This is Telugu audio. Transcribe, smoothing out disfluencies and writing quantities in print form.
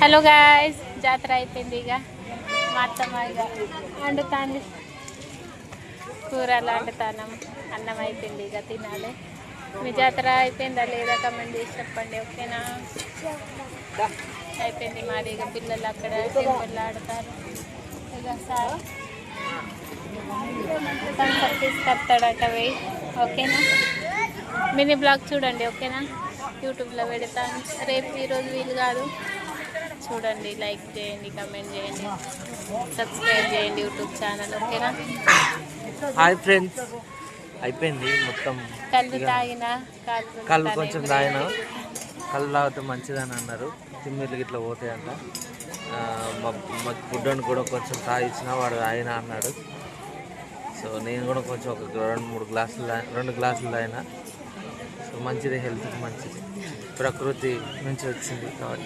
హలో గాయ్స్, జాతర అయిపోయింది. ఇక మా అత్తమ్మ ఇక వండుతాంది, కూరలు వండుతాను, అన్నం అయిపోయింది. ఇక తినాలి. మీ జాతర అయిపోయిందా లేదా కమెంట్ చేసి చెప్పండి, ఓకేనా? అయిపోయింది మాది. ఇక పిల్లలు అక్కడ టెంపుల్ ఆడతారు. ఇక సార్ థమ్స్అప్ తీసుకొస్తాడట, పోయి, ఓకేనా? మినీ బ్లాగ్ చూడండి, ఓకేనా? యూట్యూబ్లో పెడతాను రేపు. ఈరోజు వీలు కాదు, చూడండి. లైక్ చేయండి, కమెంట్ చేయండి, సబ్స్క్రైబ్ చేయండి యూట్యూబ్ ఛానల్, ఓకేనా? హాయ్ ఫ్రెండ్స్, అయిపోయింది మొత్తం. కళ్ళు తాగినా కళ్ళు కొంచెం తాగినా, కళ్ళు తాగితే మంచిదని అన్నారు. తిమ్మిర్లు గిట్లా పోతాయంట. మా గుడ్డను కూడా కొంచెం తాగిచ్చినా వాడు తాగినా అన్నాడు. సో నేను కూడా కొంచెం ఒక 2 గ్లాసులు తాగినా. సో మంచిది, హెల్త్కి మంచిది, ప్రకృతి నుంచి వచ్చింది కాబట్టి.